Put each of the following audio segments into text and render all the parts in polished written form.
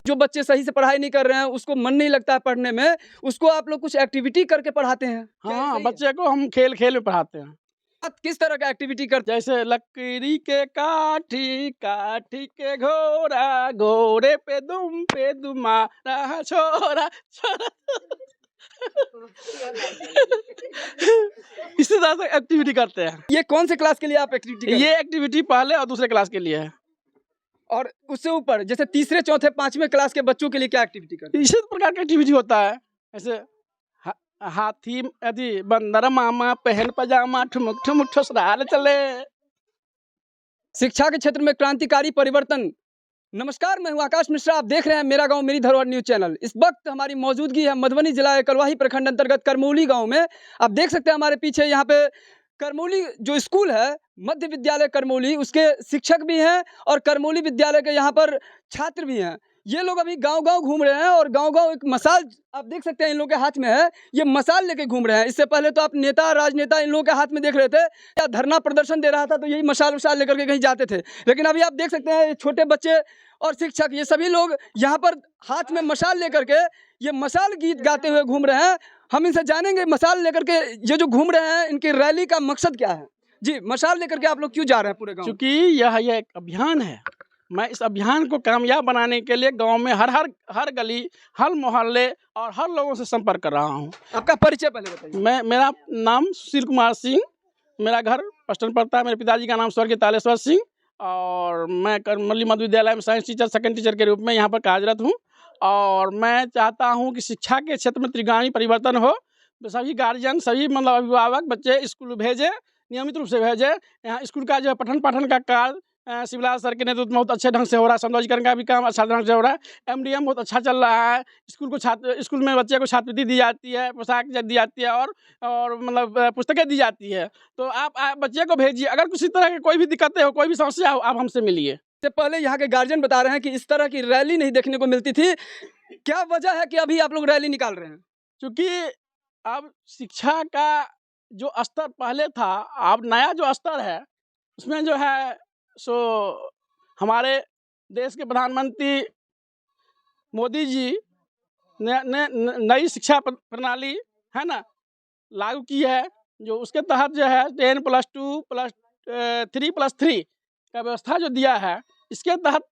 जो बच्चे सही से पढ़ाई नहीं कर रहे हैं, उसको मन नहीं लगता है पढ़ने में, उसको आप लोग कुछ एक्टिविटी करके पढ़ाते हैं? क्या ये हाँ, सही है? बच्चे को हम खेल खेल में पढ़ाते हैं। आप किस तरह का एक्टिविटी करते जैसे लकड़ी के काठी, काठी के घोड़ा, घोड़े पे दुमारा छोरा छोरा। इसी तरह से एक्टिविटी करते हैं। हैं? ये कौन से क्लास के लिए आप एक्टिविटी कर रहे हैं? ये एक्टिविटी पहले और दूसरे क्लास के लिए है। और उससे ऊपर जैसे तीसरे, चौथे, पांचवें क्लास के बच्चों के लिए क्या एक्टिविटी करते हैं? इसी प्रकार का एक्टिविटी होता है। ऐसे हाथी अथी बंदर मामा पहन पजामा ठुमुक ठुमुक ठुसराल चले। शिक्षा के क्षेत्र में क्रांतिकारी परिवर्तन। नमस्कार, मैं हूं आकाश मिश्रा। आप देख रहे हैं मेरा गांव मेरी धरोहर न्यूज चैनल। इस वक्त हमारी मौजूदगी है मधुबनी जिला कलवाही प्रखंड अंतर्गत करमौली गांव में। आप देख सकते हैं हमारे पीछे यहाँ पे करमौली जो स्कूल है, मध्य विद्यालय करमौली, उसके शिक्षक भी हैं और करमौली विद्यालय के यहाँ पर छात्र भी हैं। ये लोग अभी गांव-गांव घूम रहे हैं और गांव-गांव एक मसाल आप देख सकते हैं इन लोगों के हाथ में है। ये मसाल लेके घूम रहे हैं। इससे पहले तो आप नेता, राजनेता इन लोगों के हाथ में देख रहे थे, या धरना प्रदर्शन दे रहा था तो यही मशाल-वशाल लेकर के कहीं जाते थे। लेकिन अभी आप देख सकते हैं ये छोटे बच्चे और शिक्षक, ये सभी लोग यहाँ पर हाथ में मशाल लेकर के ये मशाल गीत गाते हुए घूम रहे हैं। हम इनसे जानेंगे मशाल लेकर के ये जो घूम रहे हैं, इनकी रैली का मकसद क्या है? जी, मशाल लेकर के आप लोग क्यों जा रहे हैं पूरे गाँव? चूँकि यह एक अभियान है। मैं इस अभियान को कामयाब बनाने के लिए गांव में हर गली, हर मोहल्ले और हर लोगों से संपर्क कर रहा हूं। आपका परिचय पहले बताइए। मेरा नाम सुशील कुमार सिंह, मेरा घर पश्चिम पड़ता है। मेरे पिताजी का नाम स्वर्गीय तालेश्वर सिंह और मैं करमौली मध्य विद्यालय में साइंस टीचर, सेकंड टीचर के रूप में यहाँ पर कार्यरत हूँ। और मैं चाहता हूँ कि शिक्षा के क्षेत्र में त्रिगामी परिवर्तन हो। तो सभी गार्जियन, सभी मतलब अभिभावक बच्चे स्कूल भेजें, नियमित रूप से भेजें। यहाँ स्कूल का जो है पठन पाठन का कार्य शिवलाल सर के नेतृत्व में बहुत अच्छे ढंग से हो रहा है। सौंदर्यीकरण का भी काम अच्छा ढंग से हो रहा है। एमडीएम बहुत अच्छा चल रहा है। स्कूल में बच्चे को छात्रवृत्ति दी जाती है, पोशाक दी जाती है और मतलब पुस्तकें दी जाती है। तो आप बच्चे को भेजिए। अगर किसी तरह की कोई भी दिक्कतें हो, कोई भी समस्या हो, आप हमसे मिलिए। इससे पहले यहाँ के गार्जियन बता रहे हैं कि इस तरह की रैली नहीं देखने को मिलती थी। क्या वजह है कि अभी आप लोग रैली निकाल रहे हैं? क्योंकि अब शिक्षा का जो स्तर पहले था, अब नया जो स्तर है उसमें जो है सो हमारे देश के प्रधानमंत्री मोदी जी ने नई शिक्षा प्रणाली है ना लागू की है, जो उसके तहत जो है 10+2+3+3 का व्यवस्था जो दिया है। इसके तहत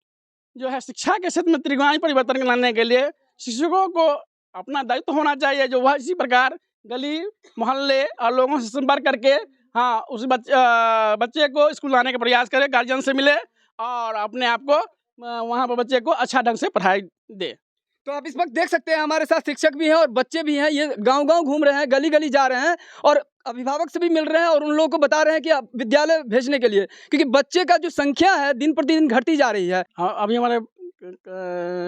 जो है शिक्षा के क्षेत्र में त्रिगामी परिवर्तन लाने के लिए शिक्षकों को अपना दायित्व होना चाहिए, जो वह इसी प्रकार गली मोहल्ले और लोगों से संपर्क करके हाँ उस बच्चे को स्कूल लाने का प्रयास करें, गार्जियन से मिले और अपने आप को वहाँ पर बच्चे को अच्छा ढंग से पढ़ाई दे। तो आप इस वक्त देख सकते हैं हमारे साथ शिक्षक भी हैं और बच्चे भी हैं। ये गांव-गांव घूम रहे हैं, गली-गली जा रहे हैं और अभिभावक से भी मिल रहे हैं और उन लोगों को बता रहे हैं कि आप विद्यालय भेजने के लिए, क्योंकि बच्चे का जो संख्या है दिन प्रतिदिन घटती जा रही है। हाँ, अभी हमारे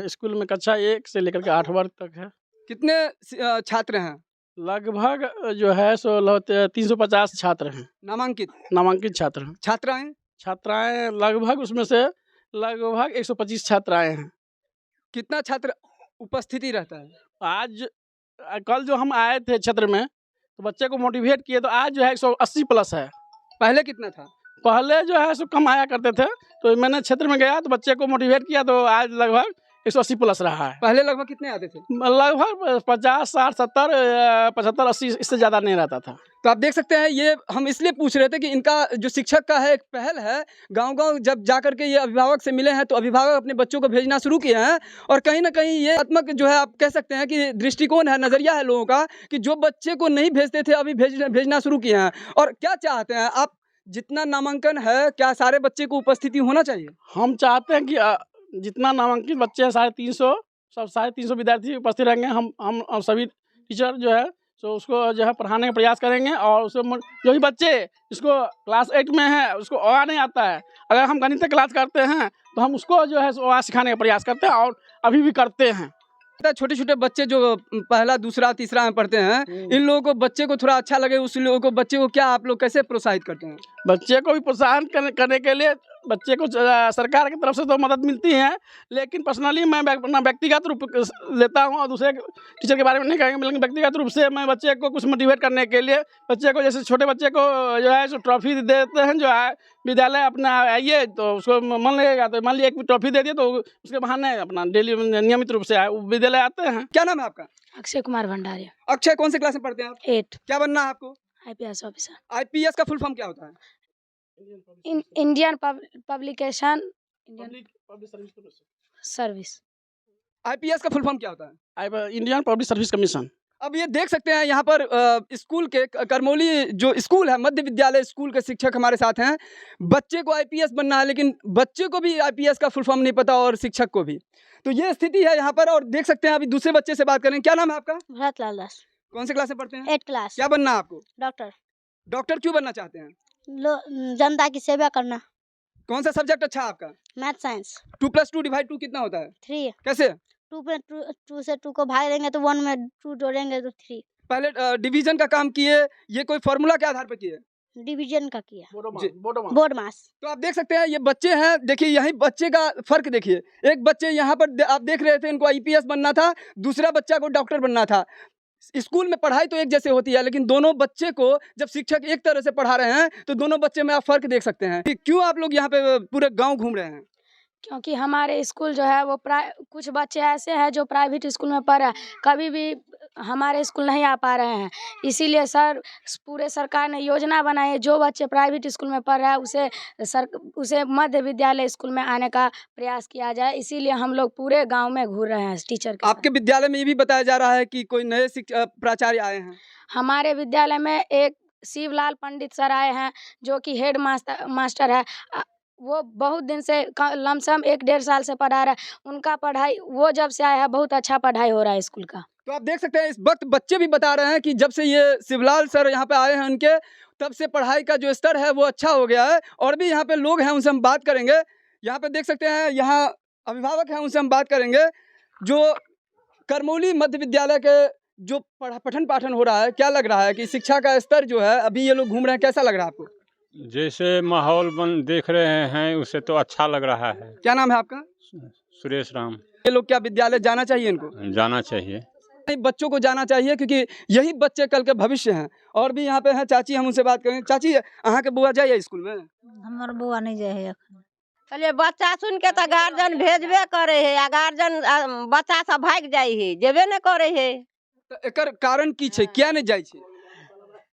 स्कूल में कक्षा 1 से लेकर के 8 वर्ग तक है। कितने छात्र हैं? लगभग जो है सो 350 छात्र हैं। नामांकित छात्र हैं। छात्राएं लगभग उसमें से लगभग 125 छात्राएं हैं। कितना छात्र उपस्थिति रहता है? आज कल जो हम आए थे क्षेत्र में तो बच्चे को मोटिवेट किए, तो आज जो है 180 प्लस है। पहले कितना था? पहले जो है सो कम आया करते थे, तो मैंने क्षेत्र में गया तो बच्चे को मोटिवेट किया तो आज लगभग 180 प्लस रहा है। पहले लगभग कितने आते थे? लगभग 50, 60, 70, 75, 80 इससे ज़्यादा नहीं रहता था। तो आप देख सकते हैं, ये हम इसलिए पूछ रहे थे कि इनका जो शिक्षक का है एक पहल है। गांव-गांव जब जाकर के ये अभिभावक से मिले हैं तो अभिभावक अपने बच्चों को भेजना शुरू किए हैं और कहीं ना कहीं ये आत्मक जो है आप कह सकते हैं कि दृष्टिकोण है, नज़रिया है लोगों का कि जो बच्चे को नहीं भेजते थे अभी भेजना शुरू किए हैं। और क्या चाहते हैं आप? जितना नामांकन है क्या सारे बच्चे को उपस्थिति होना चाहिए? हम चाहते हैं कि जितना नामांकित बच्चे हैं 350 सब 350 विद्यार्थी उपस्थित रहेंगे। हम सभी टीचर जो है तो उसको जो है पढ़ाने का प्रयास करेंगे और उसको जो भी बच्चे इसको क्लास 8 में है उसको अ नहीं आता है, अगर हम गणित क्लास करते हैं तो हम उसको जो है अ सिखाने का प्रयास करते हैं और अभी भी करते हैं। छोटे-छोटे बच्चे जो पहला, दूसरा, तीसरा में पढ़ते हैं, इन लोगों को बच्चे को थोड़ा अच्छा लगे, उस लोगों को बच्चे को क्या आप लोग कैसे प्रोत्साहित करते हैं? बच्चे को भी प्रोत्साहन करने के लिए बच्चे को सरकार की तरफ से तो मदद मिलती है, लेकिन पर्सनली मैं अपना व्यक्तिगत रूप लेता हूँ और दूसरे टीचर के बारे में नहीं कहेंगे, लेकिन व्यक्तिगत रूप से मैं बच्चे को कुछ मोटिवेट करने के लिए बच्चे को, जैसे छोटे बच्चे को जो है सो ट्रॉफी देते हैं, जो है विद्यालय अपना आइए तो उसको मन लगेगा, तो मान लिया एक ट्रॉफी दे दिए तो उसके बहाने अपना डेली नियमित रूप से विद्यालय आते हैं। क्या नाम है आपका? अक्षय कुमार भंडारी। अक्षय, कौन से क्लास में पढ़ते हैं आप? 8 क्या बनना है आपको? IPS officer. आईपीएस का फुल फॉर्म क्या होता है? Indian publication service. आईपीएस का फुल फॉर्म क्या होता है? Indian public service commission. अब ये देख सकते हैं यहाँ पर स्कूल के करमौली जो स्कूल है, मध्य विद्यालय स्कूल के शिक्षक हमारे साथ हैं। बच्चे को आईपीएस बनना है, लेकिन बच्चे को भी आईपीएस का फुल फॉर्म नहीं पता और शिक्षक को भी। तो ये स्थिति है यहाँ पर। और देख सकते हैं अभी दूसरे बच्चे से बात करें। क्या नाम है आपका? भरत लाल दास। कौन से क्लास में पढ़ते हैं? 8 क्लास। क्या बनना है आपको? डॉक्टर। डॉक्टर क्यों बनना चाहते हैं? जनता की सेवा करना। कौन सा सब्जेक्ट अच्छा है आपका? Math science. 2+2 डिवाइड 2 कितना होता है? 3। कैसे? 2 से 2 को भाग देंगे तो 1 में 2 जोड़ेंगे तो 3। पहले डिवीजन का काम किए, ये कोई फॉर्मूला के आधार पर किए? डिवीजन का किया। बोर्ड मास। तो आप देख सकते हैं ये बच्चे हैं। देखिए यही बच्चे का फर्क देखिए। एक बच्चे यहाँ पर आप देख रहे थे, इनको आईपीएस बनना था, दूसरा बच्चा को डॉक्टर बनना था। स्कूल में पढ़ाई तो एक जैसे होती है, लेकिन दोनों बच्चे को जब शिक्षक एक तरह से पढ़ा रहे हैं तो दोनों बच्चे में आप फर्क देख सकते हैं। क्यों आप लोग यहाँ पे पूरे गांव घूम रहे हैं? क्योंकि हमारे स्कूल जो है वो कुछ बच्चे ऐसे हैं जो प्राइवेट स्कूल में पढ़ रहे हैं, कभी भी हमारे स्कूल नहीं आ पा रहे हैं। इसीलिए पूरे सरकार ने योजना बनाई है, जो बच्चे प्राइवेट स्कूल में पढ़ रहे हैं उसे मध्य विद्यालय स्कूल में आने का प्रयास किया जाए। इसीलिए हम लोग पूरे गांव में घूर रहे हैं टीचर के। आपके विद्यालय में ये भी बताया जा रहा है कि कोई नए प्राचार्य आए हैं? हमारे विद्यालय में एक शिवलाल पंडित सर आए हैं, जो कि हेड मास्टर है। वो बहुत दिन से लमसम 1-1.5 साल से पढ़ा रहा है। उनका पढ़ाई वो जब से आया है बहुत अच्छा पढ़ाई हो रहा है स्कूल का। तो आप देख सकते हैं इस वक्त बच्चे भी बता रहे हैं कि जब से ये शिवलाल सर यहाँ पे आए हैं उनके, तब से पढ़ाई का जो स्तर है वो अच्छा हो गया है। और भी यहाँ पे लोग हैं, उनसे हम बात करेंगे। यहाँ पे देख सकते हैं यहाँ अभिभावक हैं, उनसे हम बात करेंगे। जो करमौली मध्य विद्यालय के जो पठन पाठन हो रहा है, क्या लग रहा है कि शिक्षा का स्तर जो है, अभी ये लोग घूम रहे हैं, कैसा लग रहा है आपको? जैसे माहौल देख रहे हैं उसे तो अच्छा लग रहा है। क्या नाम है आपका? सुरेश राम। ये लोग क्या विद्यालय जाना चाहिए इनको? जाना चाहिए। नहीं, बच्चों को जाना चाहिए, क्योंकि यही बच्चे कल के भविष्य हैं। और भी यहाँ पे हैं चाची, हम उनसे बात करेंगे। चाची, अहाँ के बुआ जाइए स्कूल में? हमार बुआ नहीं जाए। कहलिए बच्चा सुन के तो गार्जियन भेजबे करे है, आ गार्जियन बच्चा सब भाग जाए है, जेबे न करे है। तो एकर कारण की छै, क्या नहीं जाय छै?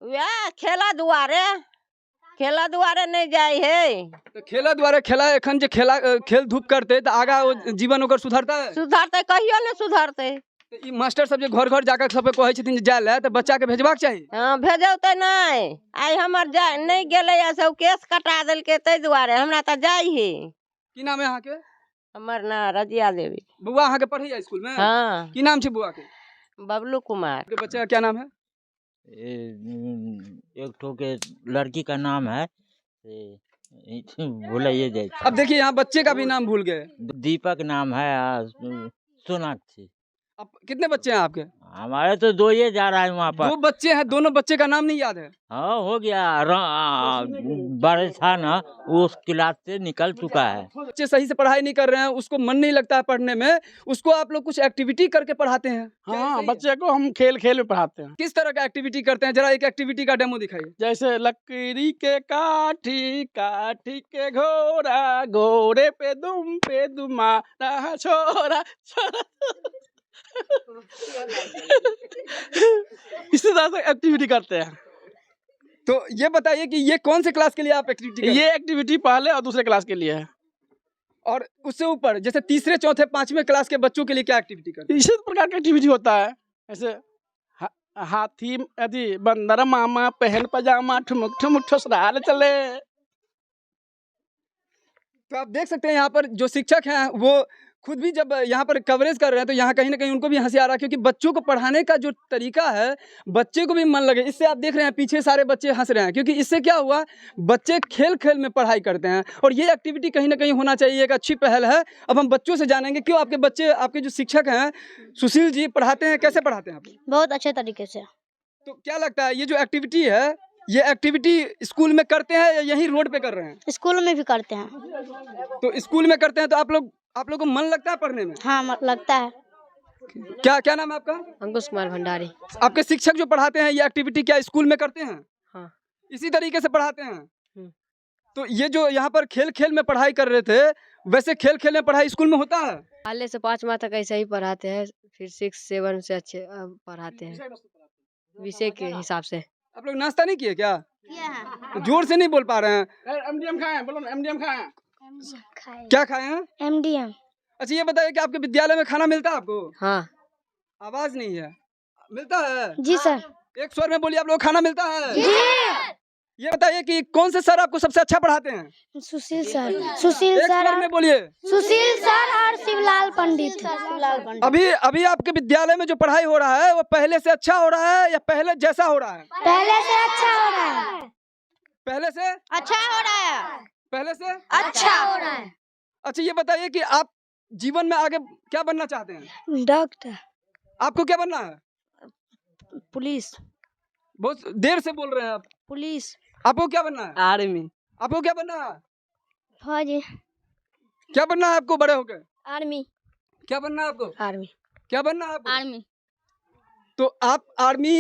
वह खेला दुआरे नहीं जाए है। तो खेला द्वारा खेला एखन जे खेल धूप करते तो आगा जीवन ओकर सुधरता है? सुधरते कहियो नहीं सुधरते। तो ई मास्टर सब जे घर घर जाकर सब कहे छथिन जाय ले, तो बच्चा के भेजबाक चाही। हाँ, भेजते नहीं। आई हमर जा नहीं गेले से केस कटा दिल के, तै दुआरे हमरा तो जाय है। की नाम है अहाँ के? हमर ना रजिया देवी। बुआ अहाँ के पढ़ैया स्कूल में? हाँ। की नाम छै बुआ के? बबलू कुमार। के बच्चा का क्या नाम है? एक ठो के लड़की का नाम है भूलिए जाए। अब देखिए यहाँ बच्चे का भी नाम भूल गए। दीपक नाम है, सोनाक्षी। अब कितने बच्चे हैं आपके? हमारे तो 2 ही जा रहा है वहाँ पर। 2 बच्चे हैं, दोनों बच्चे का नाम नहीं याद है? हाँ, हो गया। बड़े था ना, वो उस क्लास से निकल चुका है। बच्चे सही से पढ़ाई नहीं कर रहे हैं, उसको मन नहीं लगता है पढ़ने में, उसको आप लोग कुछ एक्टिविटी करके पढ़ाते हैं? क्या हाँ, सही है? बच्चे को हम खेल में पढ़ाते हैं। किस तरह का एक्टिविटी करते हैं? जरा एक एक्टिविटी का डेमो दिखाइए। जैसे लकड़ी के काठी काठी के घोड़ा, घोड़े पे दुमा रहा छोरा छोरा। इसी तरह से एक्टिविटी करते हैं। तो ये बताइए कि ये कौन से क्लास के लिए आप एक्टिविटी कर रहे हैं? ये एक्टिविटी पहले और दूसरे क्लास के लिए है। और उससे ऊपर जैसे तीसरे चौथे पांचवें क्लास के बच्चों के लिए क्या एक्टिविटी करते हैं? इसी प्रकार की एक्टिविटी होता है। ऐसे हाथी अति बंदर मामा पहन पजामा ठुमुक ठुमुक ठुसराल चले। तो आप देख सकते हैं यहाँ पर जो शिक्षक हैं वो खुद भी जब यहाँ पर कवरेज कर रहे हैं तो यहाँ कहीं ना कहीं उनको भी हंसी आ रहा है, क्योंकि बच्चों को पढ़ाने का जो तरीका है बच्चे को भी मन लगे। इससे आप देख रहे हैं पीछे सारे बच्चे हंस रहे हैं, क्योंकि इससे क्या हुआ, बच्चे खेल में पढ़ाई करते हैं। और ये एक्टिविटी कहीं ना कहीं होना चाहिए, एक अच्छी पहल है। अब हम बच्चों से जानेंगे क्यों आपके बच्चे, आपके जो शिक्षक हैं सुशील जी, पढ़ाते हैं, कैसे पढ़ाते हैं आप? बहुत अच्छे तरीके से। तो क्या लगता है ये जो एक्टिविटी है ये एक्टिविटी स्कूल में करते हैं या यहीं रोड पे कर रहे हैं? स्कूल में भी करते हैं। तो स्कूल में करते हैं तो आप लोग को मन लगता है पढ़ने में? हाँ लगता है। क्या नाम है आपका? अंकुश कुमार भंडारी। आपके शिक्षक जो पढ़ाते हैं ये एक्टिविटी क्या स्कूल में करते हैं? हाँ। इसी तरीके से पढ़ाते हैं? तो ये जो यहाँ पर खेल खेल में पढ़ाई कर रहे थे, वैसे खेल खेल में पढ़ाई स्कूल में होता है? पहले से 5वां तक ऐसे ही पढ़ाते हैं, फिर 6, 7 से अच्छे पढ़ाते हैं विषय के हिसाब से। आप लोग नाश्ता नहीं किए क्या? किया है। जोर से नहीं बोल पा रहे हैं। MDM खाए हैं, बोलो ना, MDM खाए हैं। क्या खाए हैं? MDM। अच्छा ये बताइए कि आपके विद्यालय में खाना मिलता है आपको? हाँ। आवाज नहीं है। मिलता है? जी सर। एक स्वर में बोलिए, आप लोग खाना मिलता है? ये बताइए कि कौन से सर आपको सबसे अच्छा पढ़ाते हैं? सुशील सर। एक स्वर में बोलिए। सुशील सर और शिवलाल पंडित। अभी आपके विद्यालय में जो पढ़ाई हो रहा है वो पहले से अच्छा हो रहा है या पहले जैसा हो रहा है? पहले से अच्छा हो रहा है। पहले से अच्छा हो रहा है। पहले से अच्छा हो रहा है। अच्छा ये बताइए कि आप जीवन में आगे क्या बनना चाहते हैं? डॉक्टर। आपको क्या बनना है? पुलिस। बहुत देर से बोल रहे हैं आप। पुलिस। आपको क्या बनना है? आर्मी। आपको क्या बनना है? फौजी। क्या बनना है आपको बड़े होकर? आर्मी। क्या बनना है आपको? आर्मी। क्या बनना है आपको? आर्मी। तो आप आर्मी,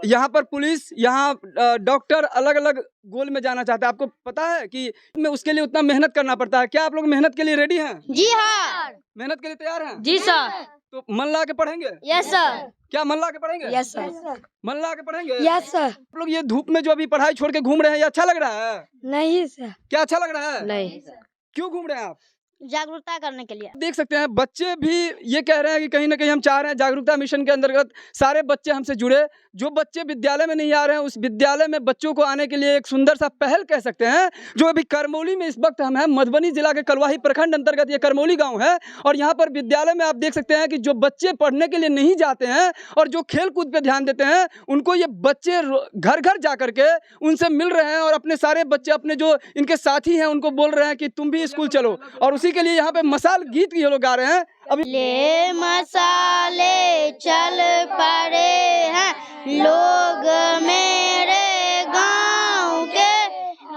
यहाँ पर पुलिस, यहाँ डॉक्टर, अलग अलग गोल में जाना चाहते हैं। आपको पता है कि में उसके लिए उतना मेहनत करना पड़ता है। क्या आप लोग मेहनत के लिए रेडी हैं? जी हाँ। मेहनत के लिए तैयार हैं? जी सर। तो मन ला के पढ़ेंगे? Yes sir. क्या मन ला के पढ़ेंगे? Yes sir. मन ला के पढ़ेंगे? Yes sir. आप लोग ये धूप में जो अभी पढ़ाई छोड़ के घूम रहे हैं, ये अच्छा लग रहा है? नहीं सर। क्या अच्छा लग रहा है? नहीं। क्यों घूम रहे हैं आप? जागरूकता करने के लिए। देख सकते हैं बच्चे भी ये कह रहे हैं कि कहीं ना कहीं हम चाह रहे हैं जागरूकता मिशन के अंतर्गत सारे बच्चे हमसे जुड़े। जो बच्चे विद्यालय में नहीं आ रहे हैं उस विद्यालय में बच्चों को आने के लिए एक सुंदर सा पहल कह सकते हैं। जो अभी करमौली में इस वक्त हम हैं, मधुबनी जिला के कलवाही प्रखंड अंतर्गत ये करमौली गांव है। और यहाँ पर विद्यालय में आप देख सकते हैं कि जो बच्चे पढ़ने के लिए नहीं जाते हैं और जो खेल कूद पे ध्यान देते हैं, उनको ये बच्चे घर घर जा करके उनसे मिल रहे हैं और अपने सारे बच्चे, अपने जो इनके साथी हैं, उनको बोल रहे हैं कि तुम भी स्कूल चलो। और उसी के लिए यहाँ पे मसाल गीत ये लोग गा रहे हैं। अभी ले मसाले चल पड़े हैं लोग मेरे गांव के,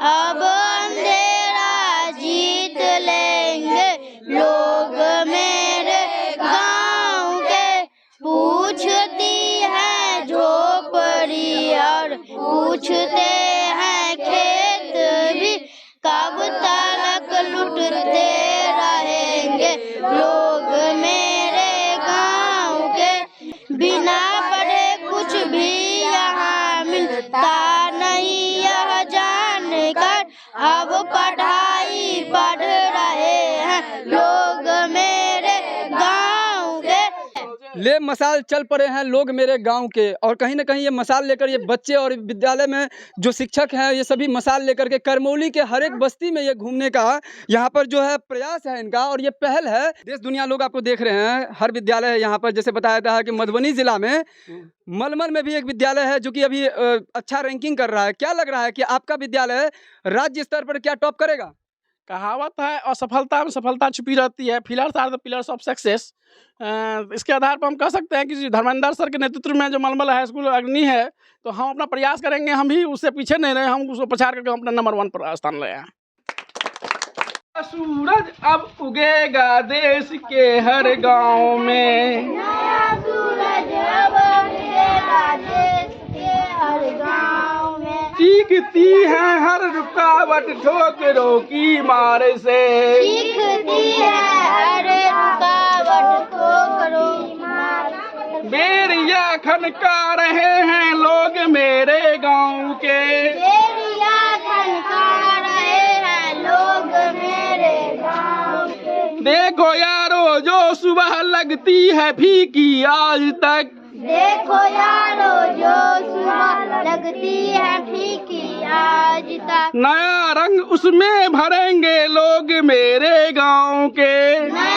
अब अंधेरा जीत लेंगे लोग मेरे गांव के। पूछती है झोपड़ी और पूछते हैं खेत भी, कब तक लुटते रहेंगे लोग मेरे गांव के। बिना पढ़े कुछ भी यहाँ मिलता नहीं, यह जानकर अब पढ़ाई पढ़ रहे हैं लोग मेरे गांव के। ले मसाल चल पड़े हैं लोग मेरे गांव के। और कहीं ना कहीं ये मसाल लेकर ये बच्चे और विद्यालय में जो शिक्षक हैं ये सभी मसाल लेकर के करमौली के हर एक बस्ती में ये घूमने का यहाँ पर जो है प्रयास है इनका। और ये पहल है, देश दुनिया लोग आपको देख रहे हैं। हर विद्यालय है यहाँ पर, जैसे बताया था कि मधुबनी जिला में मलमल में भी एक विद्यालय है जो कि अभी अच्छा रैंकिंग कर रहा है। क्या लग रहा है कि आपका विद्यालय राज्य स्तर पर क्या टॉप करेगा? कहावत है असफलता में सफलता छुपी रहती है। Pillars are the pillars of success. इसके आधार पर हम कह सकते हैं कि धर्मेंद्र सर के नेतृत्व में जो मलमल हाई स्कूल अग्नि है, तो हम अपना प्रयास करेंगे। हम भी उससे पीछे नहीं रहे, हम उसको पछाड़ करके अपना नंबर 1 पर स्थान ले आए। सूरज अब उगेगा देश के हर गांव में, सूरज अब उगेगा देश के हर गांव में। चीखती है हर रुकावट ठोकरों की मार से, चीखती है हर रुकावट ठोकरों की मार से। बेरिया खनका रहे हैं लोग मेरे गांव के, बेरिया खनका रहे हैं लोग मेरे गांव के। देखो यारो जो सुबह लगती है फीकी आज तक, देखो यारो जो सुबह लगती है फीकी आज तक। नया रंग उसमें भरेंगे लोग मेरे गांव के, नया